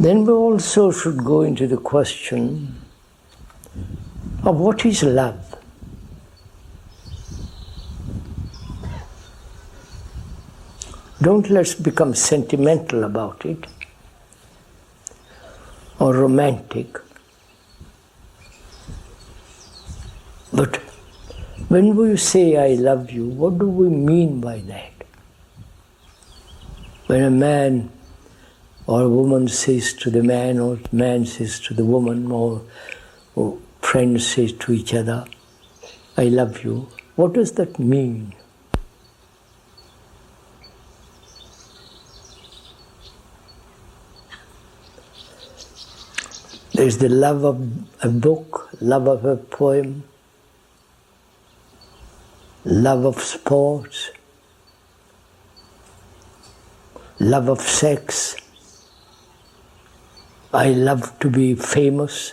Then we also should go into the question of what is love. Don't let's become sentimental about it or romantic. But when we say I love you, what do we mean by that? When a man or a woman says to the man, or the man says to the woman, or friends say to each other, I love you, what does that mean? There's the love of a book, love of a poem, love of sports, love of sex. I love to be famous.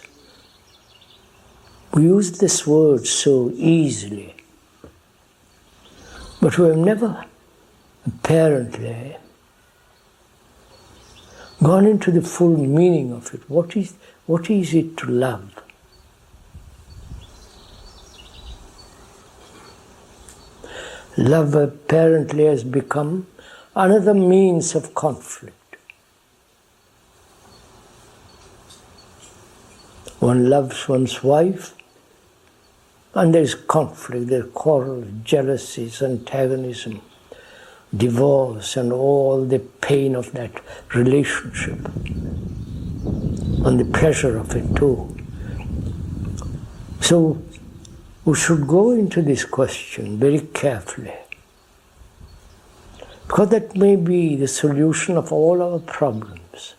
We use this word so easily, but we have never apparently gone into the full meaning of it. What is it to love? Love apparently has become another means of conflict. One loves one's wife, and there is conflict, there are quarrels, jealousies, antagonism, divorce, and all the pain of that relationship, and the pleasure of it too. So we should go into this question very carefully, because that may be the solution of all our problems.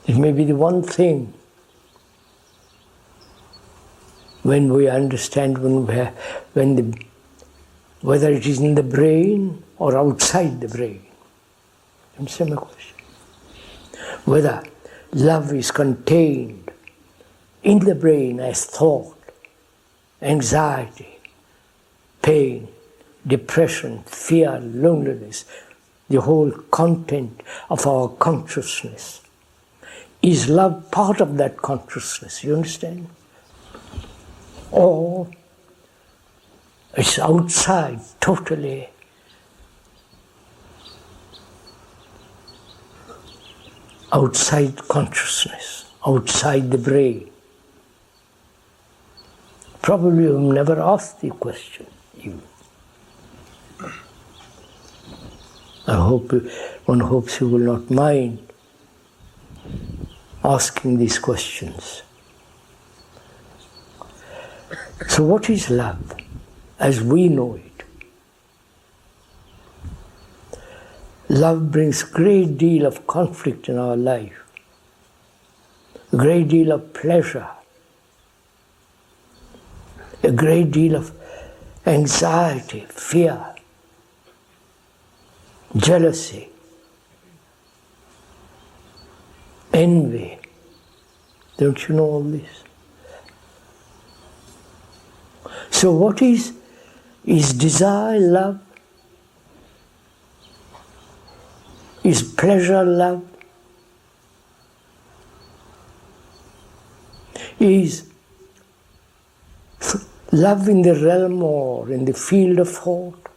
It may be the one thing when we understand whether it is in the brain or outside the brain. Answer my question. Whether love is contained in the brain as thought, anxiety, pain, depression, fear, loneliness, the whole content of our consciousness. Is love part of that consciousness? You understand? Or it's outside, totally. Outside consciousness, outside the brain. Probably you've never asked the question, even. One hopes you will not mind asking these questions. So what is love as we know it? Love brings a great deal of conflict in our life, a great deal of pleasure, a great deal of anxiety, fear, jealousy, envy. Don't you know all this? So what is desire love? Is pleasure love? Is love in the realm or in the field of thought?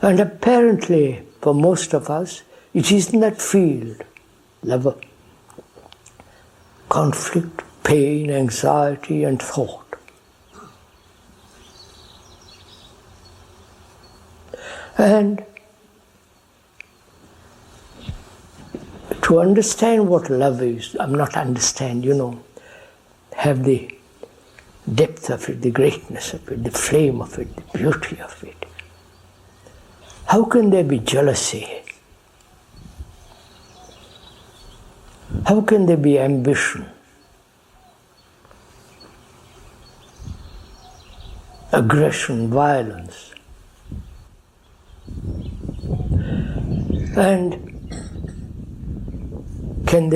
And apparently, for most of us, it is in that field. Love of conflict, pain, anxiety, and thought. And to understand what love is, have the depth of it, the greatness of it, the flame of it, the beauty of it. How can there be jealousy? How can there be ambition? Aggression, violence? And can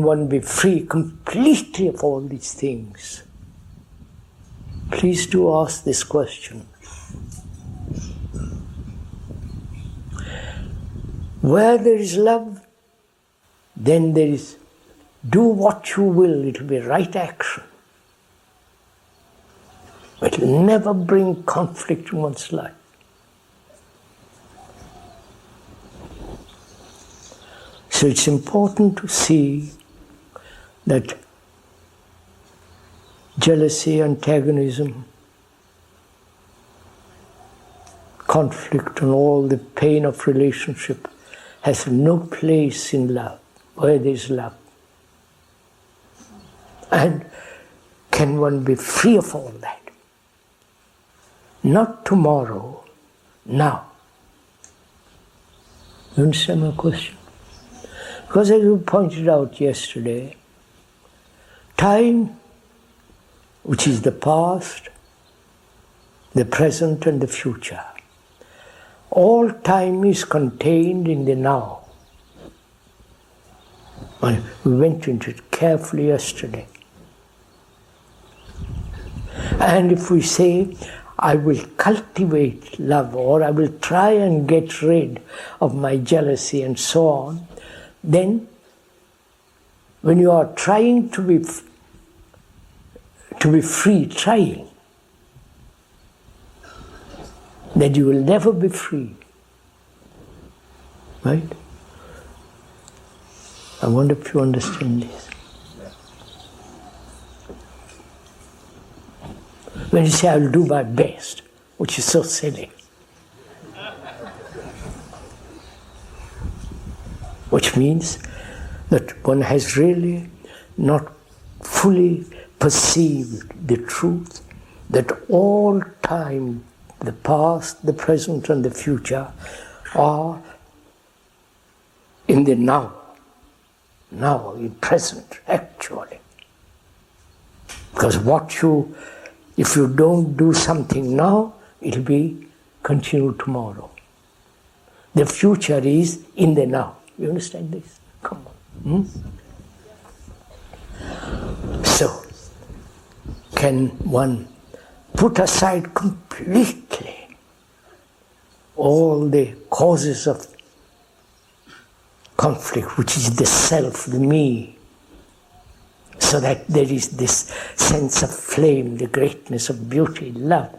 one be free completely of all these things? Please do ask this question. Where there is love, then there is, do what you will, it will be right action. It will never bring conflict in one's life. So it's important to see that jealousy, antagonism, conflict and all the pain of relationship has no place in love, where there is love. And can one be free of all that? Not tomorrow, now. You understand my question? Because as you pointed out yesterday, time, which is the past, the present and the future, all time is contained in the now. And we went into it carefully yesterday. And if we say, I will cultivate love, or I will try and get rid of my jealousy and so on, then when you are trying to be free, trying, then you will never be free. Right? I wonder if you understand this. When you say, I will do my best, which is so silly. Which means that one has really not fully perceived the truth that all time, the past, the present and the future are in the now. Now, in present, actually. Because if you don't do something now, it will be continue tomorrow. The future is in the now. You understand this? Come on. So, can one put aside completely all the causes of conflict, which is the self, the me, so that there is this sense of flame, the greatness of beauty, love.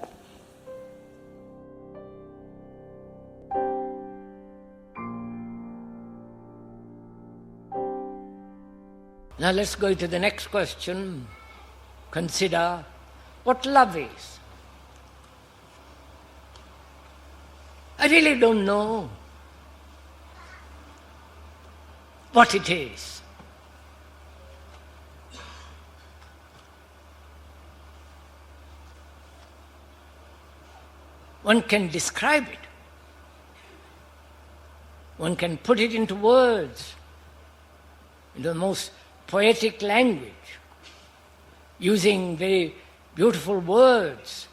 Now let's go to the next question. Consider what love is. I really don't know what it is. One can describe it. One can put it into words, in the most poetic language, using very beautiful words.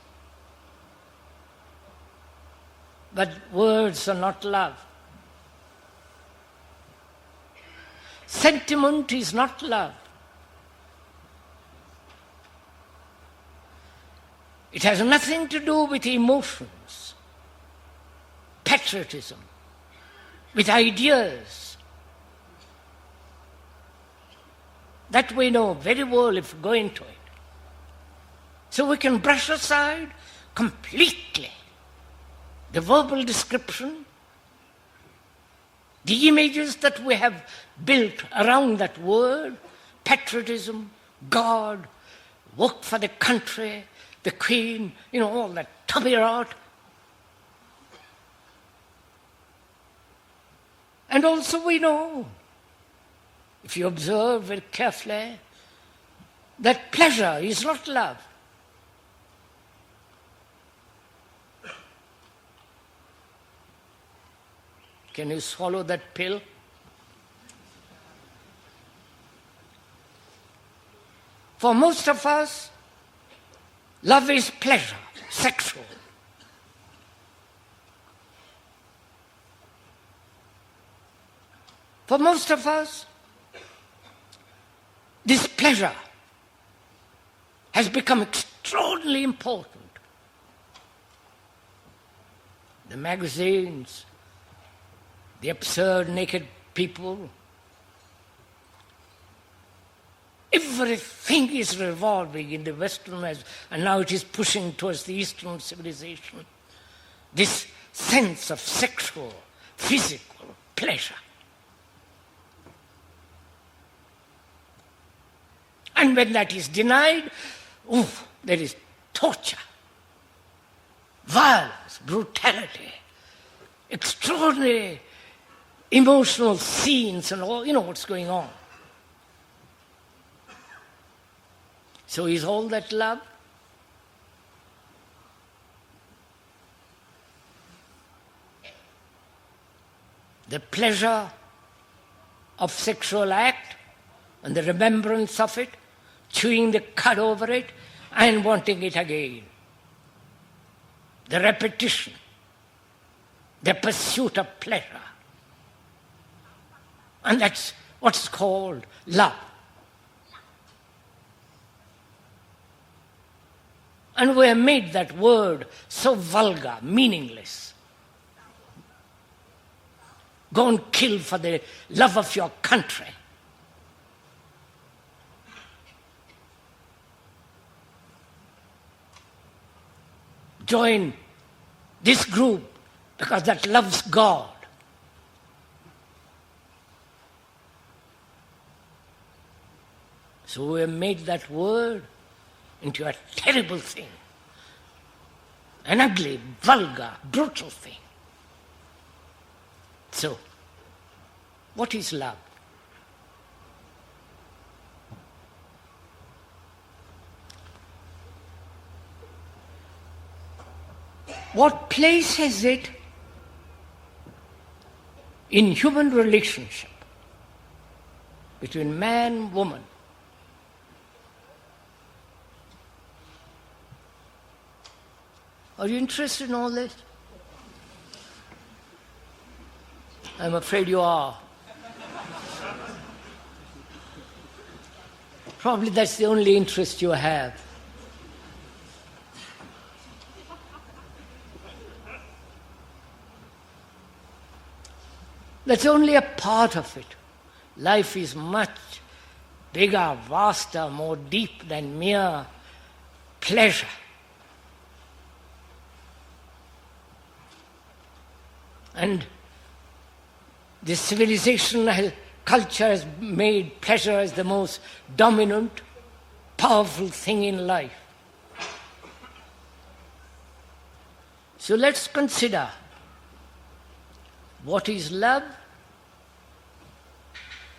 But words are not love. Sentiment is not love. It has nothing to do with emotions, patriotism, with ideas. That we know very well if we go into it. So we can brush aside completely the verbal description, the images that we have built around that word, patriotism, God, work for the country, the Queen, all that tabirot. And also we know, if you observe very carefully, that pleasure is not love. Can you swallow that pill? For most of us, love is pleasure, sexual. For most of us, this pleasure has become extraordinarily important. The magazines, the absurd naked people, everything is revolving in the Western, and now it is pushing towards the Eastern civilization. This sense of sexual, physical pleasure. And when that is denied, there is torture, violence, brutality, extraordinary emotional scenes and all, you know what's going on. So is all that love? The pleasure of sexual act and the remembrance of it, chewing the cud over it and wanting it again. The repetition, the pursuit of pleasure. And that's what's called love. And we have made that word so vulgar, meaningless. Go and kill for the love of your country. Join this group because that loves God. So we have made that word into a terrible thing, an ugly, vulgar, brutal thing. So, what is love? What place has it in human relationship between man and woman? Are you interested in all this? I'm afraid you are. Probably that's the only interest you have. That's only a part of it. Life is much bigger, vaster, more deep than mere pleasure. And this civilization, culture has made pleasure as the most dominant, powerful thing in life. So let's consider what is love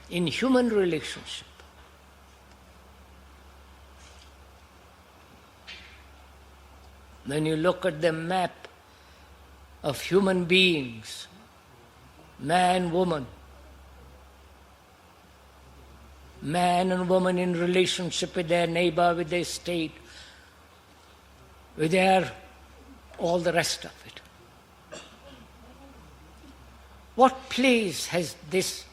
in human relationship. When you look at the map of human beings, man, woman, man and woman in relationship with their neighbor, with their state, with their all the rest of it. What place has this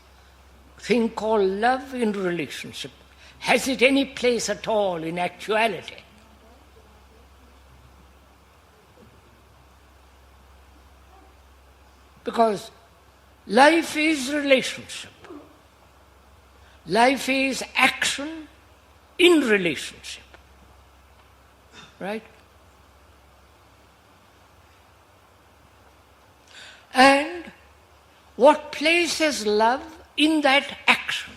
thing called love in relationship? Has it any place at all in actuality? Because life is relationship. Life is action in relationship. Right? And what place has love in that action?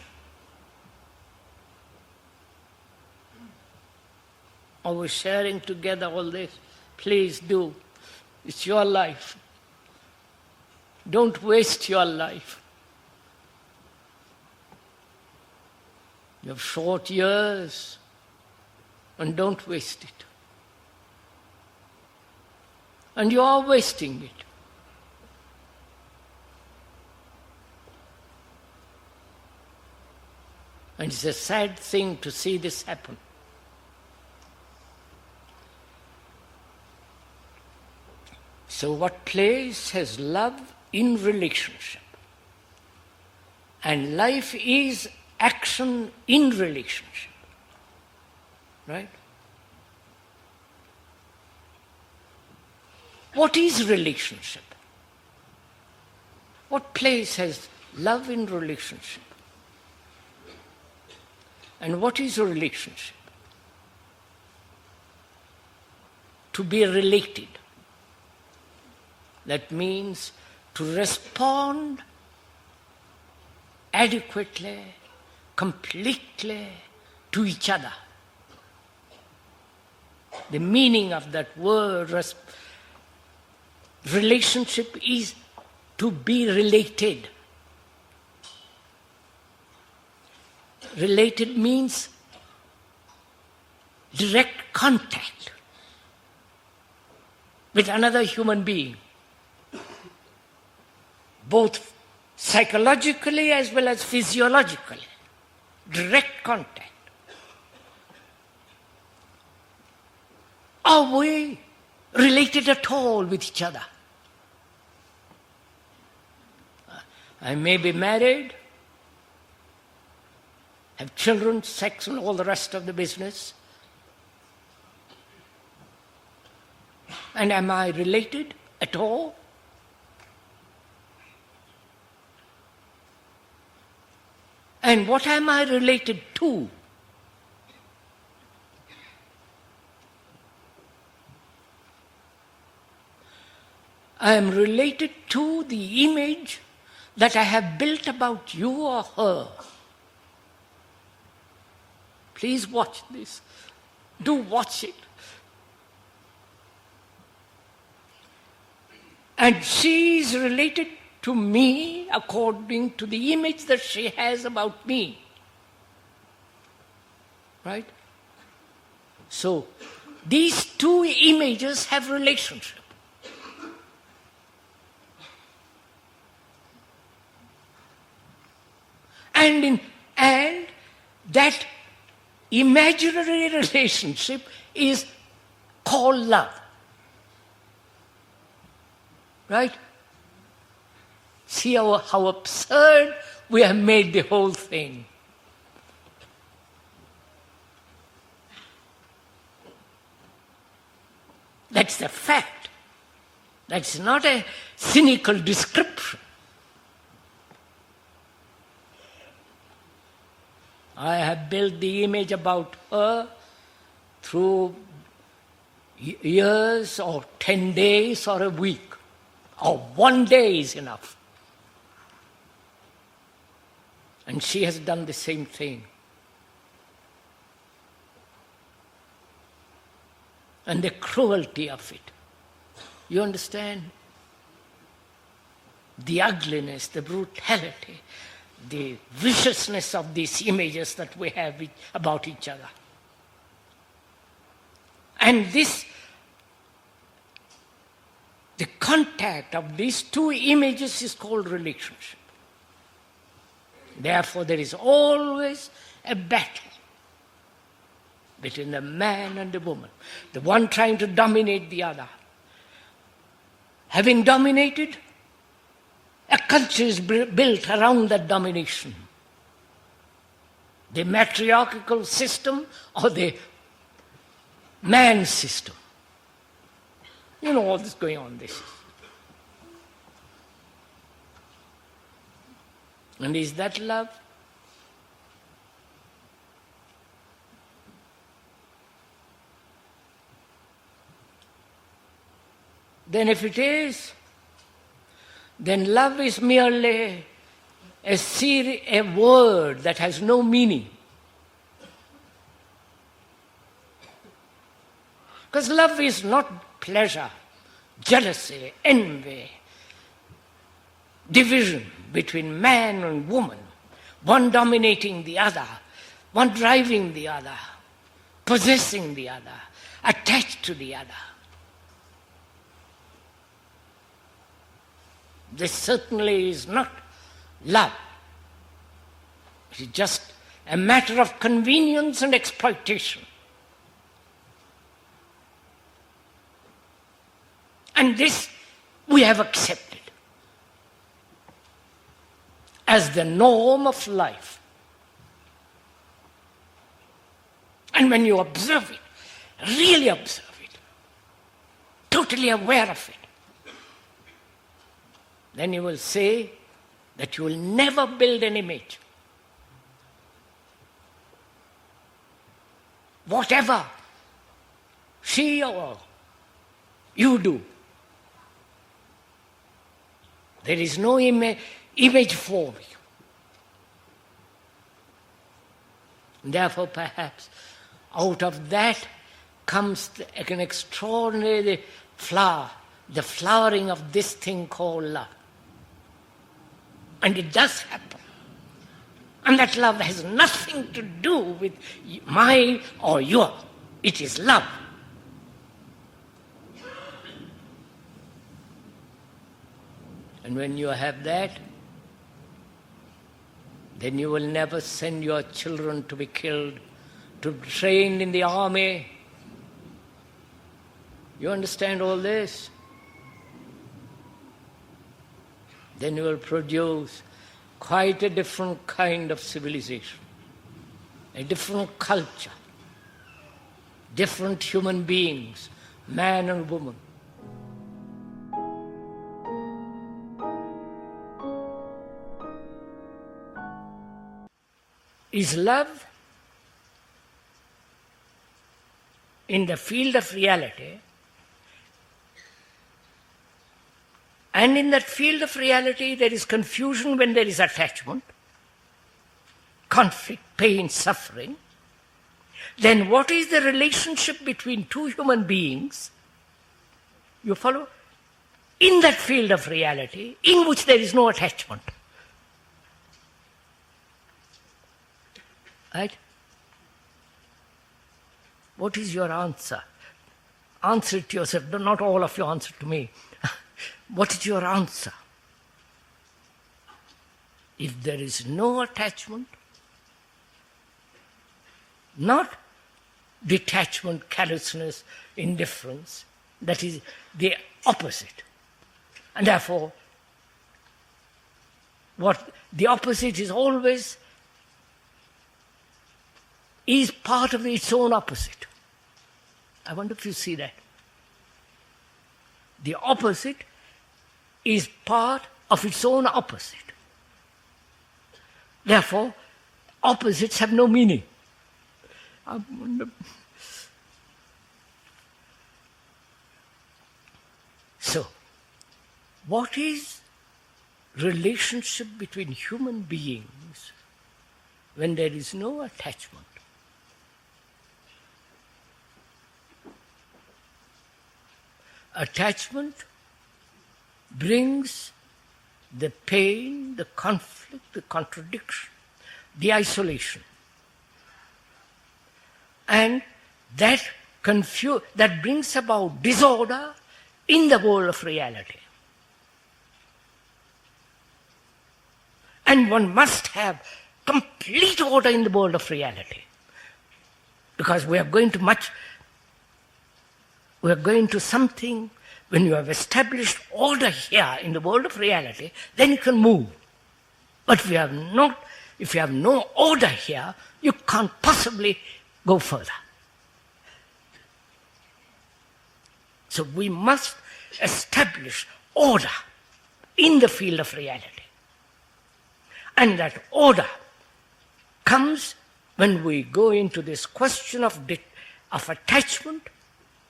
Are we sharing together all this? Please do. It's your life. Don't waste your life. You have short years, and don't waste it. And you are wasting it. And it's a sad thing to see this happen. So what place has love in relationship? And life is action in relationship. Right? What is relationship? What place has love in relationship? And what is a relationship? To be related. That means to respond adequately, completely to each other. The meaning of that word, relationship, is to be related. Related means direct contact with another human being, both psychologically as well as physiologically. Direct contact. Are we related at all with each other? I may be married, have children, sex, and all the rest of the business. And am I related at all? And what am I related to? I am related to the image that I have built about you or her. Please watch this. Do watch it. And she is related to me according to the image that she has about me. Right? So, these two images have relationship. And that imaginary relationship is called love. Right? See how absurd we have made the whole thing. That's the fact. That's not a cynical description. I have built the image about her through years or 10 days or a week, or 1 day is enough. And she has done the same thing. And the cruelty of it. You understand? The ugliness, the brutality, the viciousness of these images that we have about each other. And this, the contact of these two images is called relationship. Therefore, there is always a battle between the man and the woman, the one trying to dominate the other. Having dominated, a culture is built around that domination. The matriarchal system or the man system. You know all this going on. This. And is that love? Then if it is, then love is merely a word that has no meaning. Because love is not pleasure, jealousy, envy, division between man and woman, one dominating the other, one driving the other, possessing the other, attached to the other. This certainly is not love. It is just a matter of convenience and exploitation. And this we have accepted as the norm of life. And when you observe it, really observe it, totally aware of it, then you will say that you will never build an image. Whatever she or you do, there is no image for you. Therefore, perhaps, out of that comes an extraordinary flower, the flowering of this thing called love. And it does happen. And that love has nothing to do with my or your. It is love. And when you have that, then you will never send your children to be killed, to be trained in the army. You understand all this? Then you will produce quite a different kind of civilization, a different culture, different human beings, man and woman. Is love in the field of reality, and in that field of reality there is confusion when there is attachment, conflict, pain, suffering, then what is the relationship between two human beings? You follow? In that field of reality, in which there is no attachment. Right? What is your answer? Answer it to yourself. Not all of you answer to me. What is your answer? If there is no attachment, not detachment, callousness, indifference, that is the opposite. And therefore, what the opposite is always is part of its own opposite. I wonder if you see that. The opposite is part of its own opposite. Therefore, opposites have no meaning. I wonder. So, what is relationship between human beings when there is no attachment? Attachment brings the pain, the conflict, the contradiction, the isolation. And that brings about disorder in the world of reality. And one must have complete order in the world of reality. Because we are going to something, when you have established order here in the world of reality, then you can move. But if you have no order here, you can't possibly go further. So we must establish order in the field of reality. And that order comes when we go into this question of attachment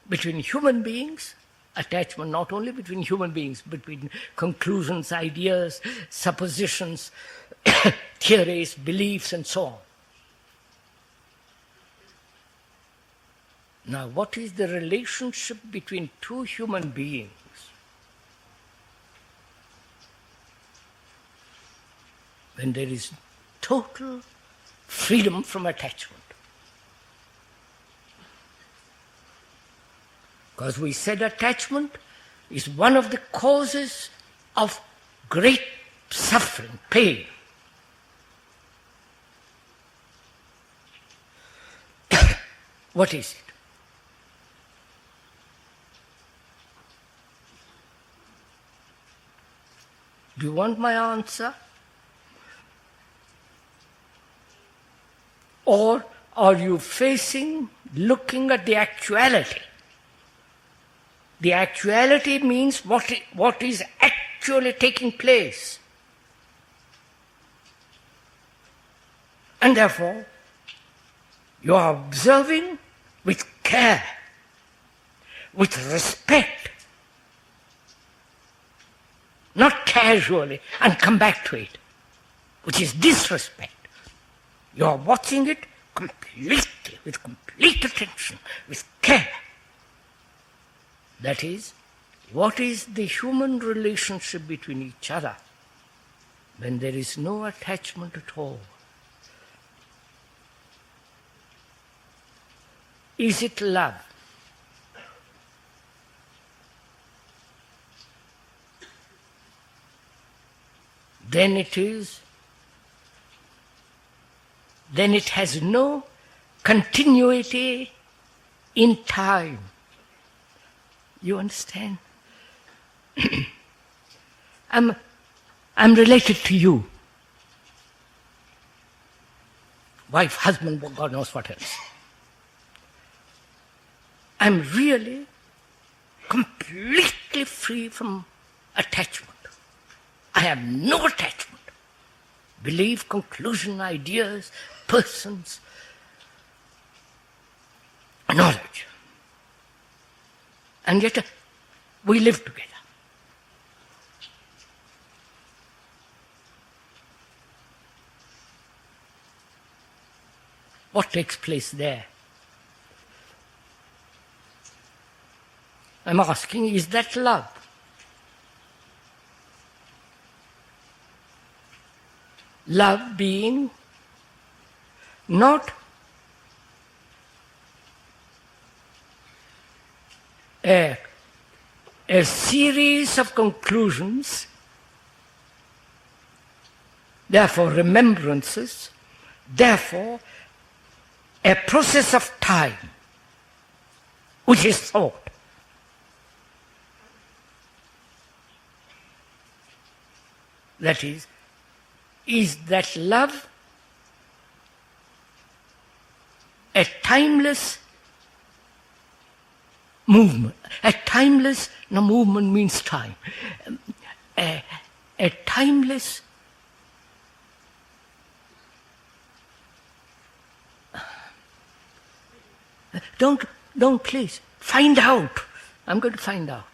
between human beings, attachment not only between human beings, between conclusions, ideas, suppositions, theories, beliefs, and so on. Now, what is the relationship between two human beings? When there is total freedom from attachment. Because we said attachment is one of the causes of great suffering, pain. What is it? Do you want my answer? Or are you looking at the actuality? The actuality means what is actually actually taking place. And therefore, you are observing with care, with respect, not casually and come back to it, which is disrespect. You are watching it completely, with complete attention, with care. That is, what is the human relationship between each other when there is no attachment at all? Is it love? Then it has no continuity in time. You understand? I'm related to you. Wife, husband, God knows what else. I'm really completely free from attachment. I have no attachment. Belief, conclusion, ideas, persons, knowledge. And yet we live together. What takes place there? I'm asking, is that love? Love being not a series of conclusions, therefore remembrances, therefore a process of time, which is thought. That is that love a timeless movement? A timeless, no, movement means time. A timeless don't please find out. I'm going to find out.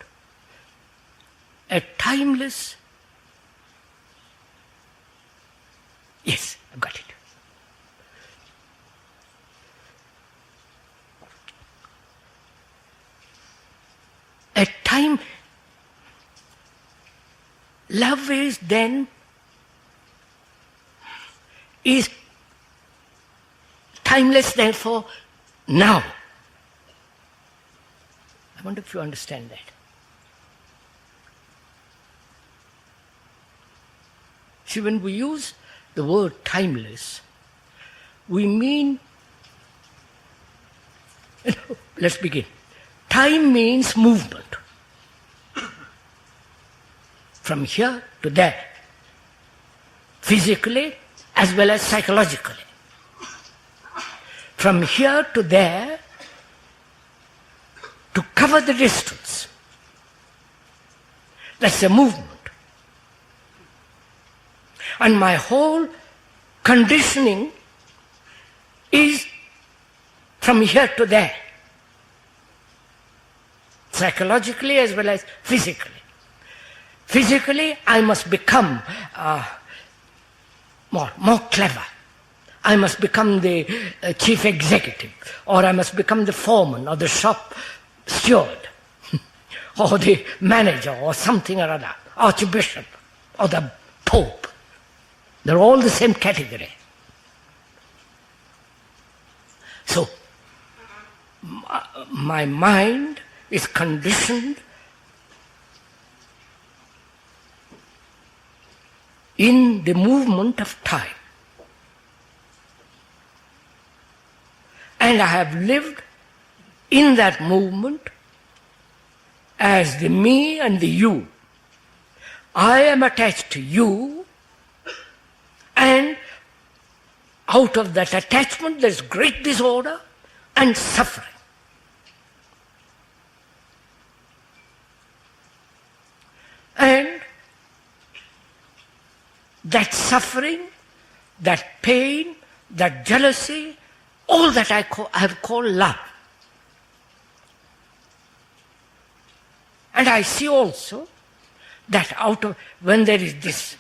A timeless. Yes, I've got it. A time, love is timeless, therefore now. I wonder if you understand that. See, when we use the word timeless, we mean, let's begin. Time means movement. From here to there. Physically as well as psychologically. From here to there to cover the distance. That's a movement. And my whole conditioning is from here to there. Psychologically as well as physically. Physically, I must become more clever. I must become the chief executive, or I must become the foreman, or the shop steward, or the manager, or something or other, archbishop, or the pope. They're all the same category. So, my mind is conditioned in the movement of time. And I have lived in that movement as the me and the you. I am attached to you, and out of that attachment there is great disorder and suffering. And that suffering, that pain, that jealousy, all that I have called love. And I see also that out of, when there is this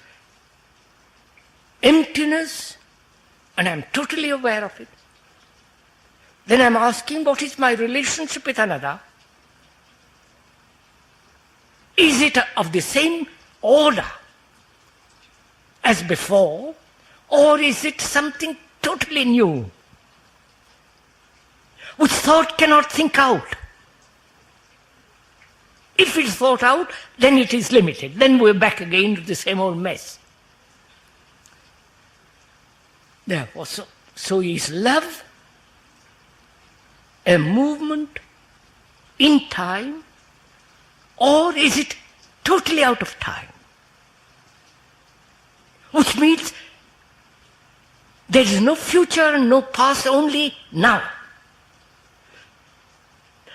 emptiness, and I'm totally aware of it, then I'm asking, what is my relationship with another? Is it of the same order as before, or is it something totally new, which thought cannot think out? If it's thought out, then it is limited. Then we're back again to the same old mess. Therefore, so is love a movement in time, or is it totally out of time? Which means there is no future and no past, only now.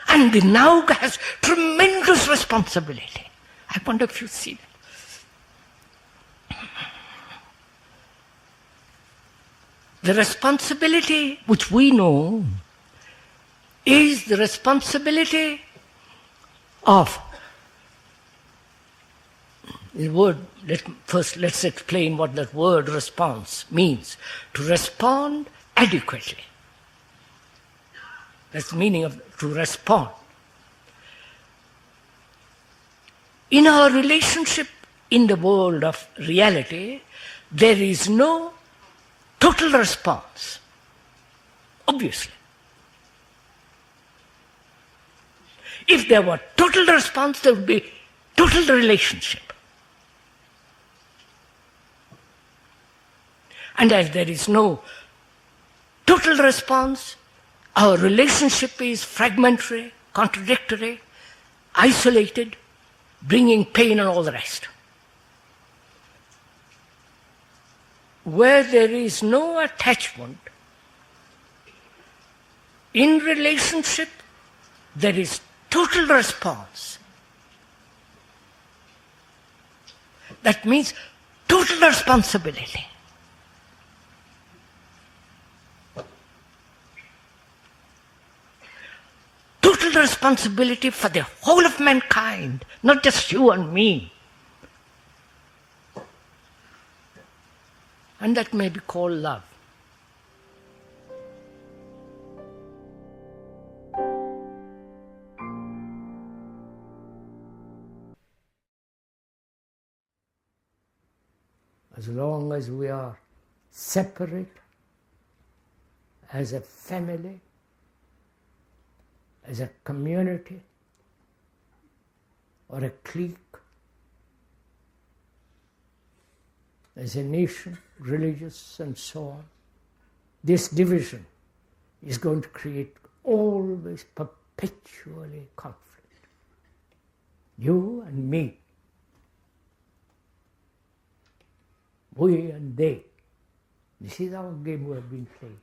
And the now has tremendous responsibility. I wonder if you see that. The responsibility which we know is the responsibility of the word. Let's explain what that word response means. To respond adequately. That's the meaning of to respond. In our relationship in the world of reality, there is no total response, obviously. If there were total response, there would be total relationship. And as there is no total response, our relationship is fragmentary, contradictory, isolated, bringing pain and all the rest. Where there is no attachment, in relationship there is total response. That means total responsibility. Total responsibility for the whole of mankind, not just you and me. And that may be called love. As long as we are separate as a family, as a community, or a clique, as a nation, religious and so on, this division is going to create always perpetually conflict. You and me, we and they. This is our game we have been playing.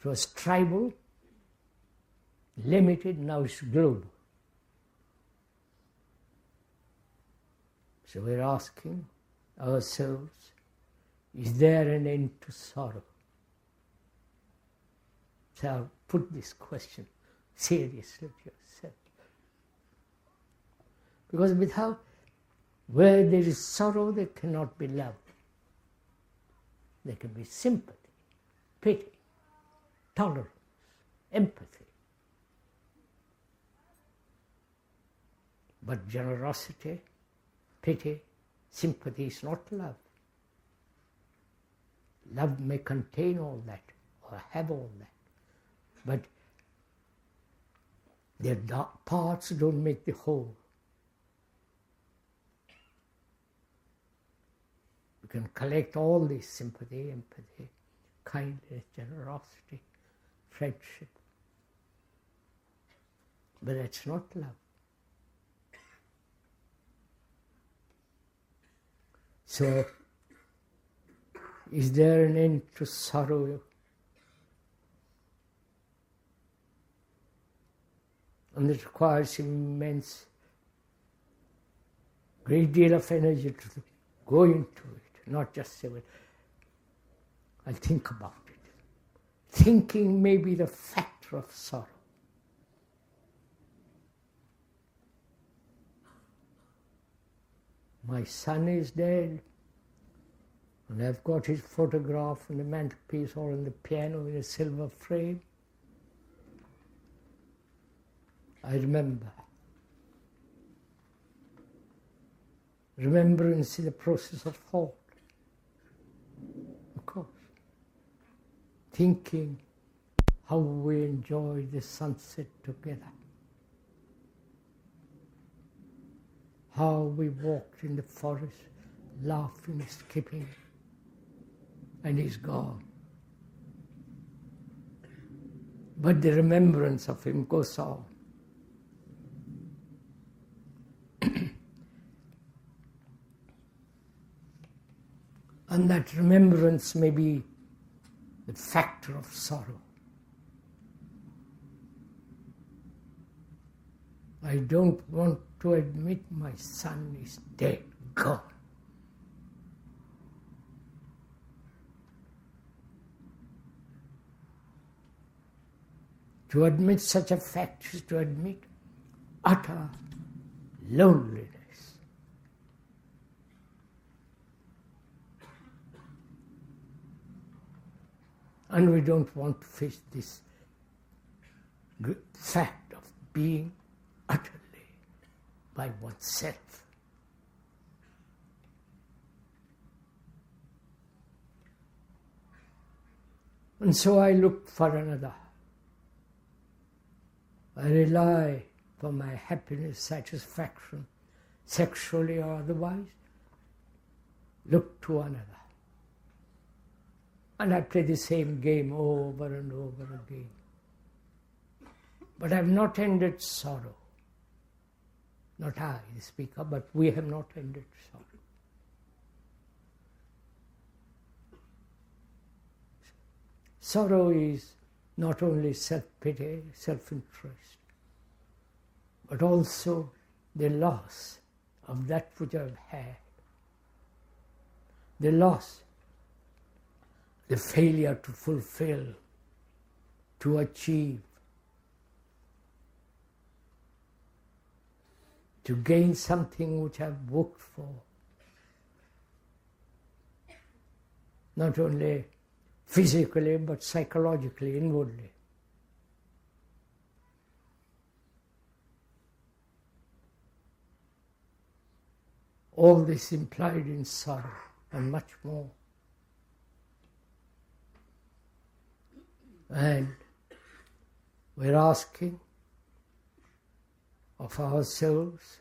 It was tribal, limited, now it's global. So we're asking ourselves, is there an end to sorrow? So I'll put this question seriously to yourself. Because where there is sorrow, there cannot be love. There can be sympathy, pity, tolerance, empathy. But generosity, pity, sympathy is not love. Love may contain all that or have all that. But their parts don't make the whole. You can collect all this sympathy, empathy, kindness, generosity, friendship. But that's not love. So, is there an end to sorrow? And it requires immense, great deal of energy to go into it not just say, well, I'll think about it. Thinking may be the factor of sorrow. My son is dead, and I've got his photograph on the mantelpiece or on the piano in a silver frame. I remember. Remembrance is a process of thought, of course. Thinking how we enjoyed the sunset together. How we walked in the forest, laughing, skipping, and he's gone. But the remembrance of him goes on. And that remembrance may be the factor of sorrow. I don't want to admit my son is dead, gone. To admit such a fact is to admit utter loneliness. And we don't want to face this fact of being utterly by oneself. And so I look for another. I rely for my happiness, satisfaction, sexually or otherwise, look to another. And I play the same game over and over again. But I have not ended sorrow. Not I, the speaker, but we have not ended sorrow. Sorrow is not only self-pity, self-interest, but also the loss of that which I've had. The loss, the failure to fulfill, to achieve, to gain something which I've worked for. Not only physically, but psychologically, inwardly. All this implied in sorrow, and much more. And we're asking of ourselves,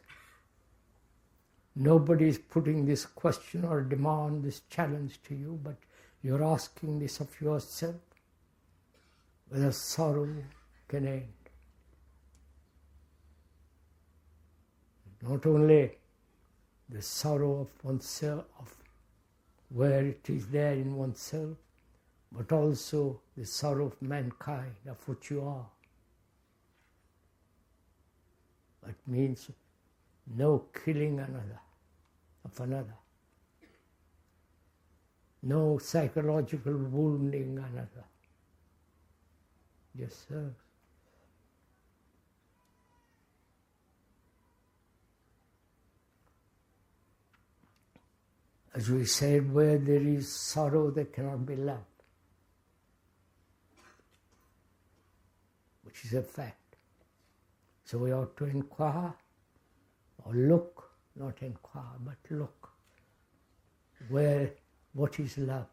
nobody is putting this question or demand, this challenge to you, but you're asking this of yourself, whether sorrow can end. Not only the sorrow of oneself, of where it is there in oneself, but also the sorrow of mankind, of what you are. That means no killing of another. No psychological wounding another. Yes, sir. As we said, where there is sorrow, there cannot be love, which is a fact. So we ought to inquire, or look, not inquire, but look, what is love?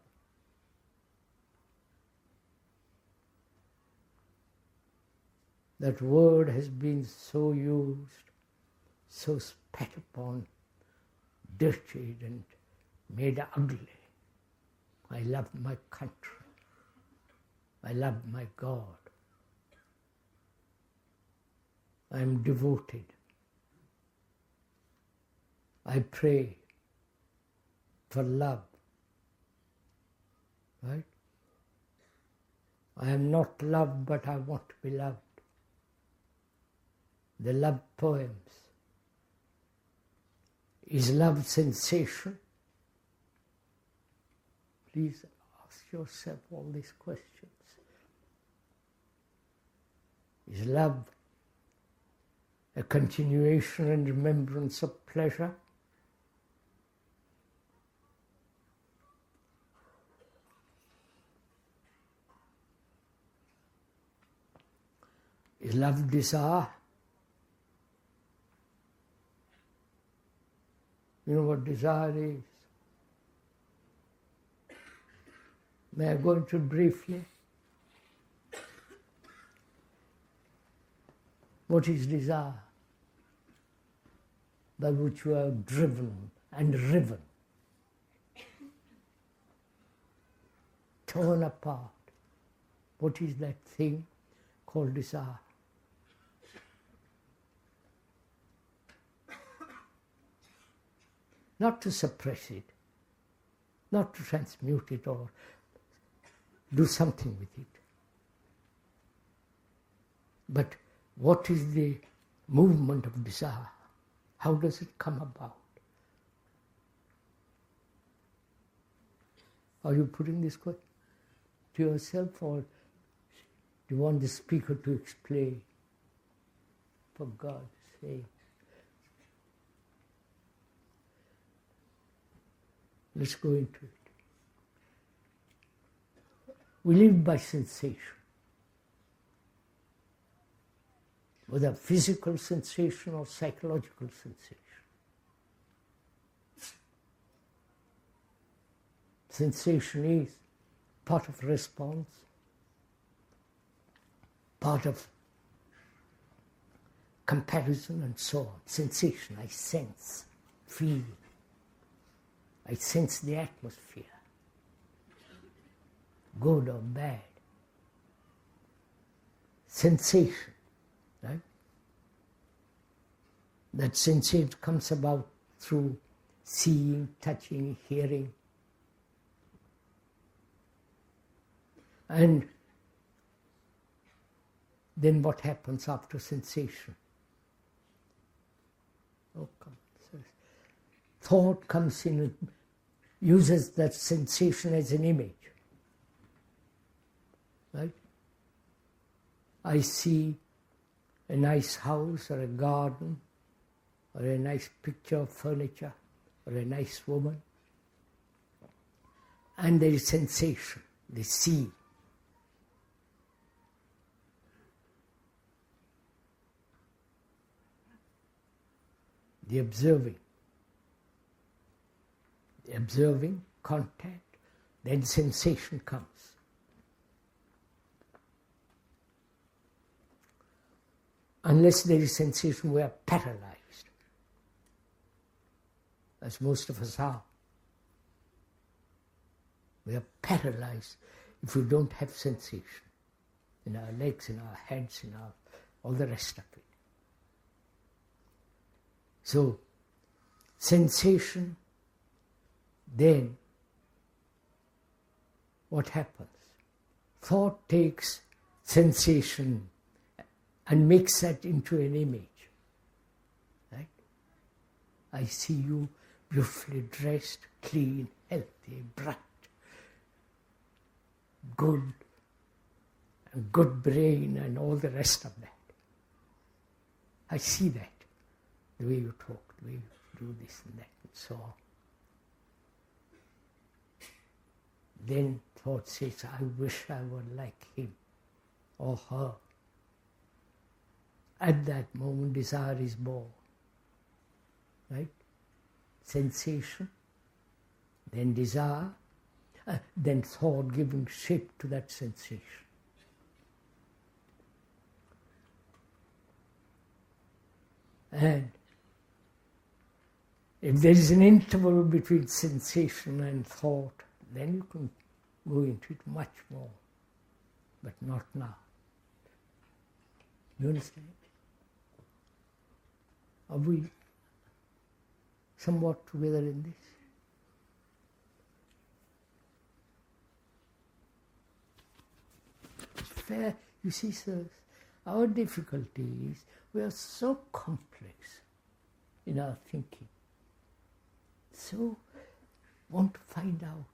That word has been so used, so spat upon, dirtied and made ugly. I love my country. I love my God. I am devoted. I pray for love. Right? I am not loved, but I want to be loved. The love poems. Is love sensation? Please ask yourself all these questions. Is love a continuation and remembrance of pleasure? Is love desire? You know what desire is? May I go into it briefly? What is desire? By which you are driven and riven, torn apart. What is that thing called desire? Not to suppress it, not to transmute it or do something with it. But what is the movement of desire? How does it come about? Are you putting this question to yourself, or do you want the speaker to explain? For God's sake. Let's go into it. We live by sensation. Whether physical sensation or psychological sensation. Sensation is part of response, part of comparison and so on. Sensation, I sense, feel. I sense the atmosphere, good or bad. Sensation, right? That sensation comes about through seeing, touching, hearing. And then what happens after sensation? Oh, come. Thought comes in and uses that sensation as an image. Right? I see a nice house or a garden or a nice picture of furniture or a nice woman. And there is sensation, the see. The observing. The observing, contact, then sensation comes. Unless there is sensation, we are paralyzed, as most of us are. We are paralyzed if we don't have sensation in our legs, in our heads, in our all the rest of it. So, sensation, then what happens? Thought takes sensation and makes that into an image. Right? I see you beautifully dressed, clean, healthy, bright, good, and good brain and all the rest of that. I see that, the way you talk, the way you do this and that and so on. Then thought says, I wish I were like him or her. At that moment, desire is born. Right? Sensation, then desire, then thought giving shape to that sensation. And if there is an interval between sensation and thought, then you can go into it much more, but not now. You understand? Are we somewhat together in this? Fair, you see, sirs, our difficulty is we are so complex in our thinking, so want to find out.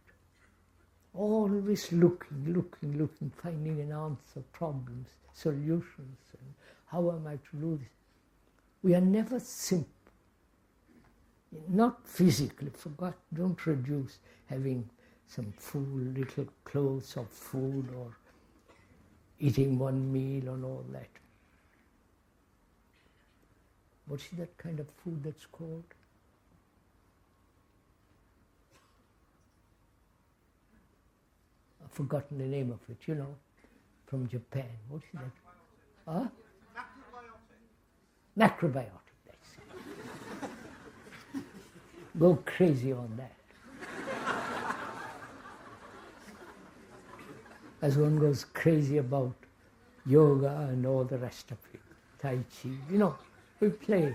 always looking, finding an answer, problems, solutions, and how am I to do this? We are never simple. Not physically, don't reduce having some food, little clothes or food or eating one meal and all that. What's that kind of food that's called? I've forgotten the name of it, from Japan. What's that? Huh? Macrobiotic, that's it. Go crazy on that. As one goes crazy about yoga and all the rest of it, Tai Chi, we play.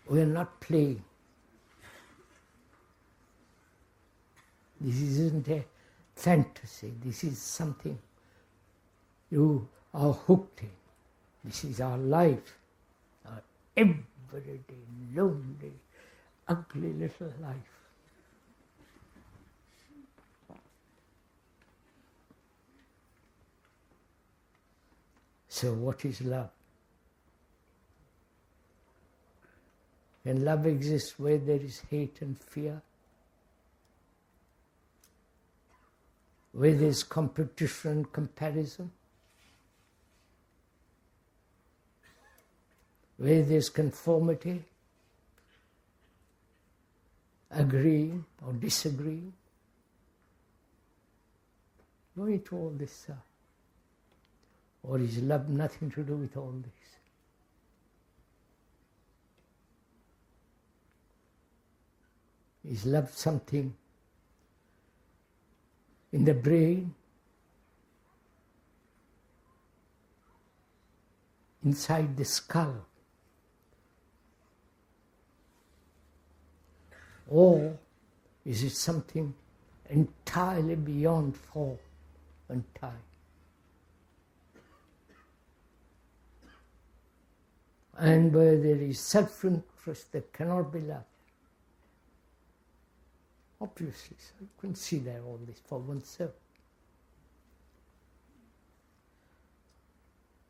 We are not playing. This isn't a fantasy. This is something you are hooked in. This is our life, our everyday, lonely, ugly little life. So what is love? Can love exist where there is hate and fear? Where there is competition and comparison? Where there is conformity? Agreeing or disagreeing? Go into all this, or is love nothing to do with all this? Is love something in the brain, inside the skull? Or is it something entirely beyond form and time? And where there is self-interest, there cannot be love. Obviously, so you can see there all this for oneself.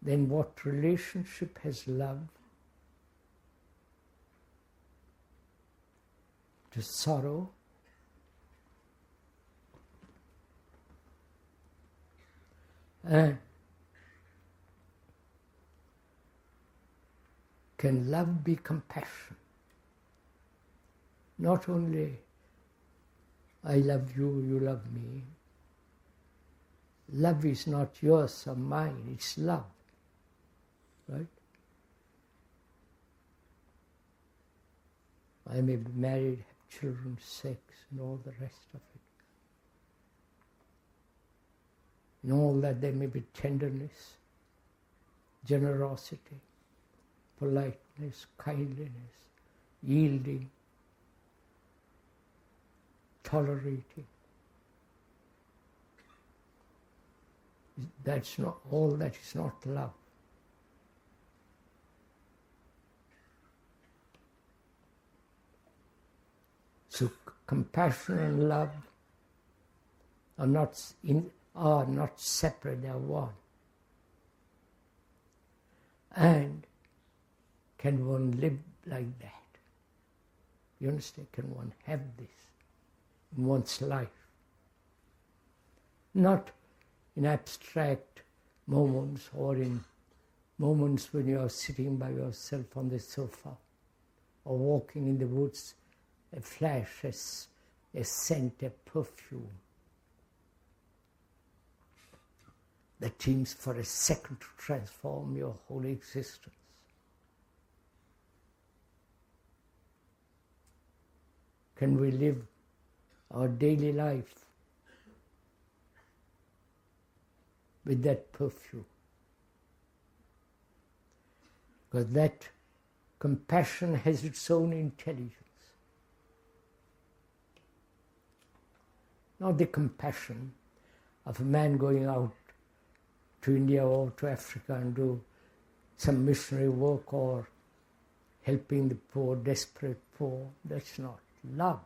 Then what relationship has love to sorrow? And can love be compassion? Not only I love you, you love me. Love is not yours or mine, it's love. Right? I may be married, have children, sex, and all the rest of it. In all that there may be tenderness, generosity, politeness, kindliness, yielding, tolerating. That's not, all that is not love. So compassion and love are not separate, they are one. And can one live like that? You understand? Can one have this in one's life? Not in abstract moments or in moments when you are sitting by yourself on the sofa or walking in the woods, a flash, a scent, a perfume that seems for a second to transform your whole existence. Can we live our daily life with that perfume? Because that compassion has its own intelligence. Not the compassion of a man going out to India or to Africa and do some missionary work or helping the poor, desperate poor. That's not love.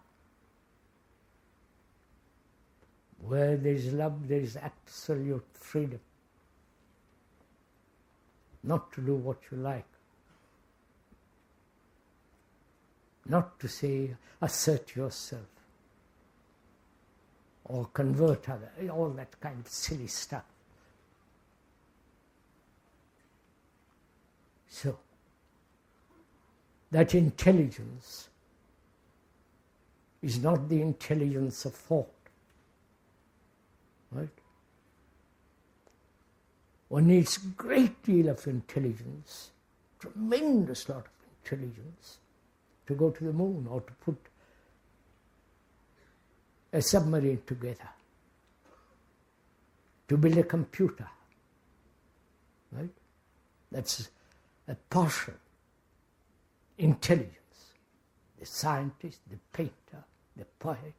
Where there is love, there is absolute freedom. Not to do what you like. Not to say, assert yourself. Or convert others. All that kind of silly stuff. So, that intelligence is not the intelligence of thought. Right? One needs a great deal of intelligence, tremendous lot of intelligence, to go to the moon or to put a submarine together, to build a computer. Right? That's a partial intelligence. The scientist, the painter, the poet,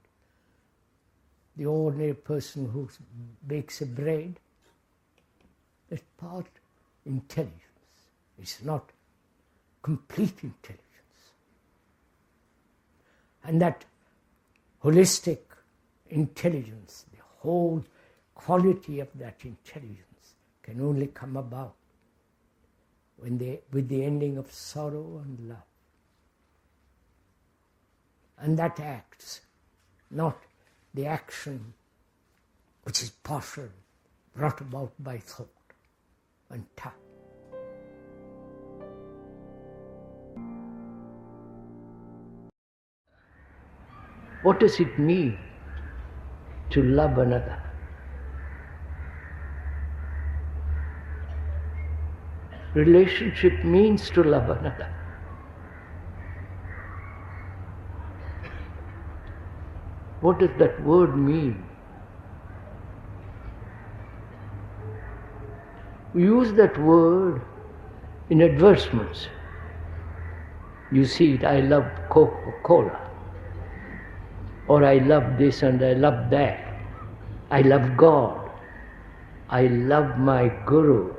the ordinary person who bakes a bread, that's part intelligence. It's not complete intelligence. And that holistic intelligence, the whole quality of that intelligence can only come about with the ending of sorrow and love. And that acts, not the action which is partial, brought about by thought and time. What does it mean to love another? Relationship means to love another. What does that word mean? We use that word in advertisements. You see it, I love Coca-Cola. Or I love this and I love that. I love God. I love my Guru.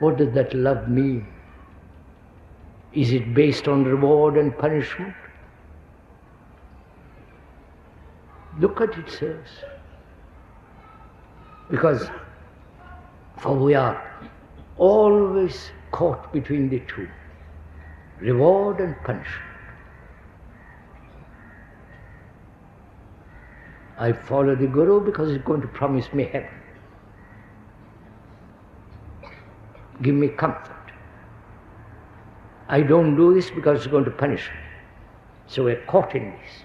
What does that love mean? Is it based on reward and punishment? Look at it, sirs. Because for we are always caught between the two, reward and punishment. I follow the Guru because he's going to promise me heaven. Give me comfort. I don't do this because it's going to punish me. So we're caught in this.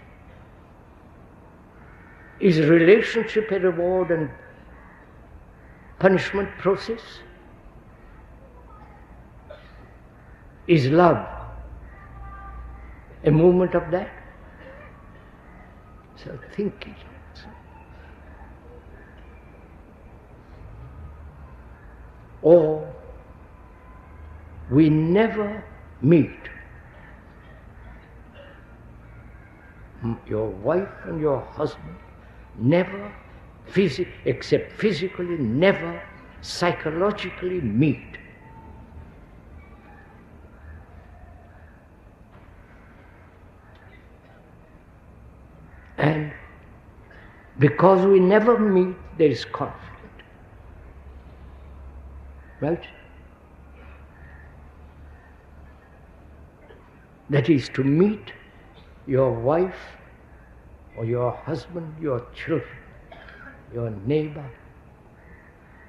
Is relationship a reward and punishment process? Is love a movement of that? So thinking. Or we never meet. Your wife and your husband never, except physically, never psychologically meet. And because we never meet, there is conflict. Right? That is to meet your wife or your husband, your children, your neighbor,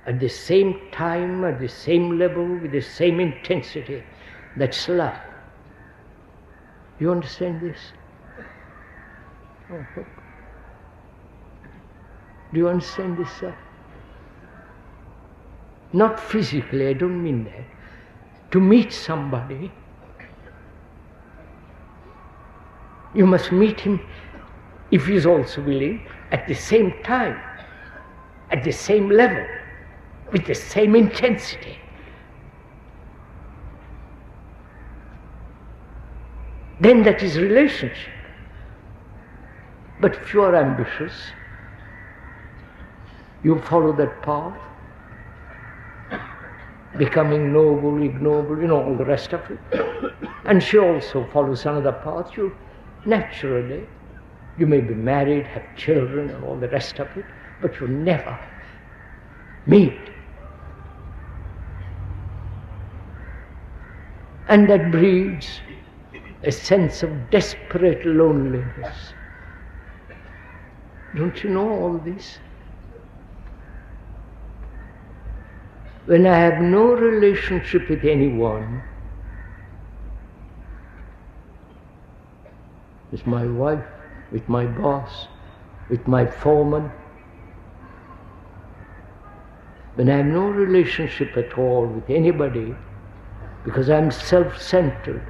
at the same time, at the same level, with the same intensity. That's love. You understand this? Oh, do you understand this, sir? Not physically, I don't mean that. To meet somebody, you must meet him, if he is also willing, at the same time, at the same level, with the same intensity. Then that is relationship. But if you are ambitious, you follow that path, becoming noble, ignoble, all the rest of it. And she also follows another path. Naturally, you may be married, have children and all the rest of it, but you never meet. And that breeds a sense of desperate loneliness. Don't you know all this? When I have no relationship with anyone, with my wife, with my boss, with my foreman, when I have no relationship at all with anybody, because I'm self-centered,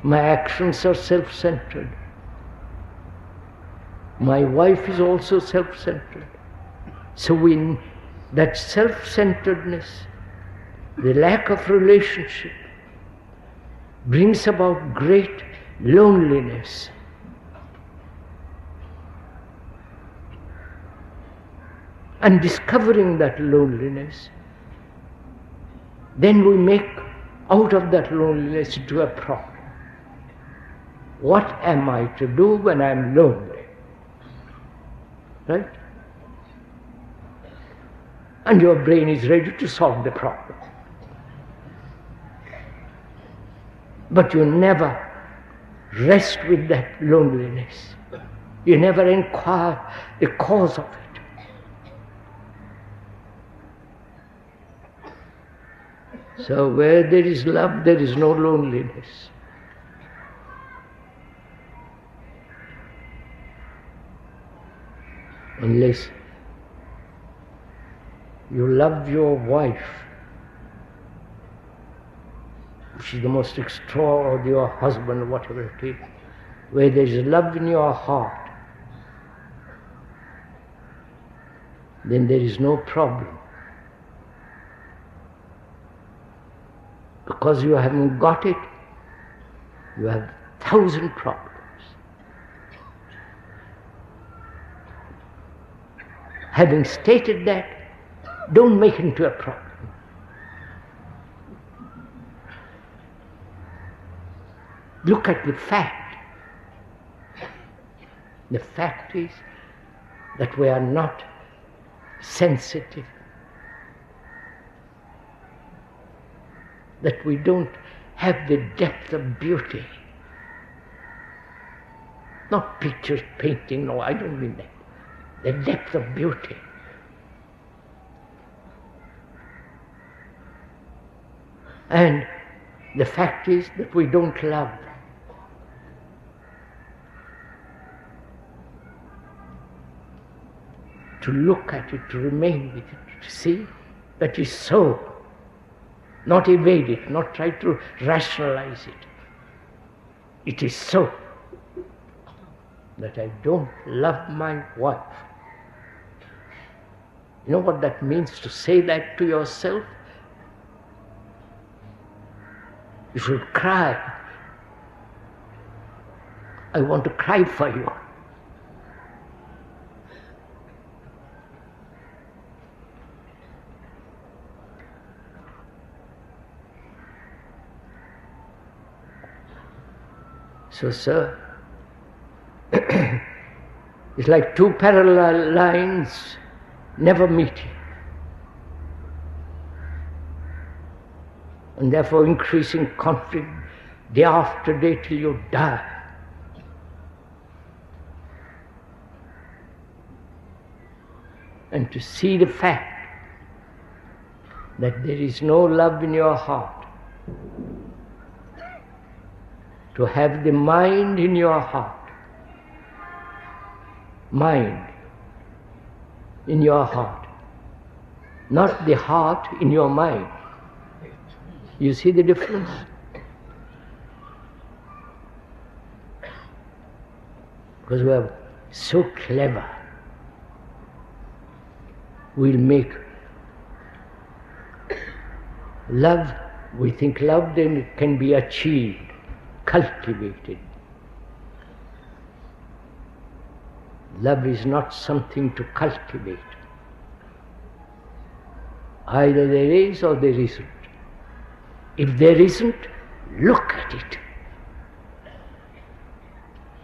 my actions are self-centered, my wife is also self-centered. So in that self-centeredness, the lack of relationship, brings about great loneliness. And discovering that loneliness, then we make out of that loneliness into a problem. What am I to do when I'm lonely? Right? And your brain is ready to solve the problem. But you never rest with that loneliness. You never inquire the cause of it. So where there is love, there is no loneliness. Unless you love your wife, which is the most extraordinary, or your husband, whatever it is, where there is love in your heart, then there is no problem. Because you haven't got it, you have 1,000 problems. Having stated that, don't make it into a problem. Look at the fact. The fact is that we are not sensitive, that we don't have the depth of beauty. Not pictures, painting, no, I don't mean that. The depth of beauty. And the fact is that we don't love. To look at it, to remain with it, to see that is so. Not evade it, not try to rationalize it. It is so that I don't love my wife. You know what that means to say that to yourself? You should cry. I want to cry for you. So, sir, it's like two parallel lines never meeting, and therefore increasing conflict day after day till you die. And to see the fact that there is no love in your heart, to have the mind in your heart, mind in your heart, not the heart in your mind. You see the difference? Because we are so clever. We'll make love, we think love then it can be achieved, cultivated. Love is not something to cultivate. Either there is or there isn't. If there isn't, look at it.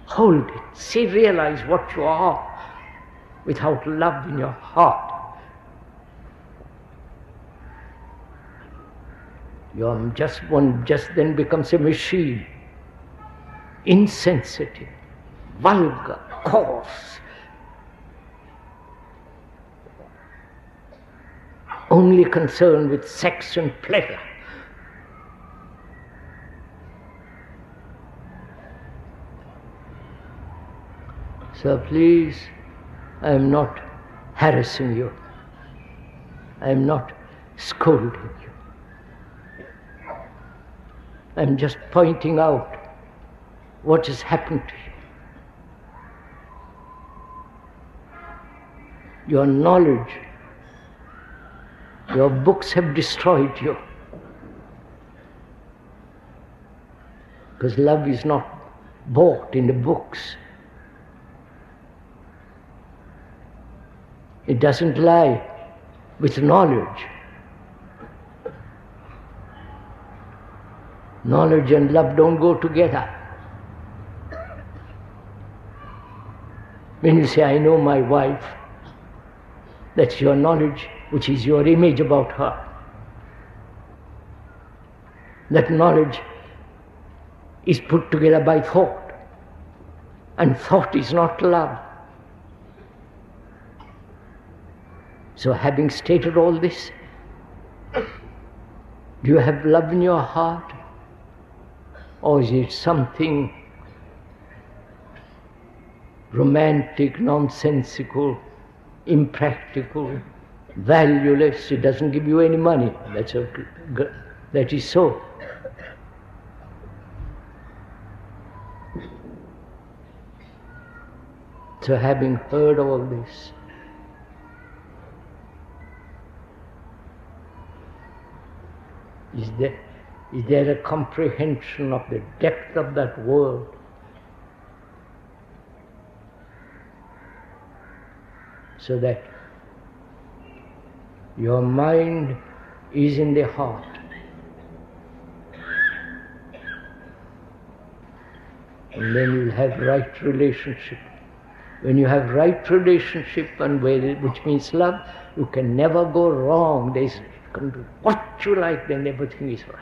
Hold it. See, realize what you are without love in your heart. Your just then becomes a machine, insensitive, vulgar, coarse, only concerned with sex and pleasure. So please, I am not harassing you. I am not scolding you. I am just pointing out what has happened to you. Your knowledge, your books have destroyed you. Because love is not bought in the books. It doesn't lie with knowledge. Knowledge and love don't go together. When you say, I know my wife, that's your knowledge, which is your image about her. That knowledge is put together by thought, and thought is not love. So having stated all this, do you have love in your heart? Or is it something romantic, nonsensical, impractical, valueless? It doesn't give you any money. That is so. So having heard all this, is there a comprehension of the depth of that world? So that your mind is in the heart. And then you'll have right relationship. When you have right relationship, and which means love, you can never go wrong. You can do what you like, then everything is right.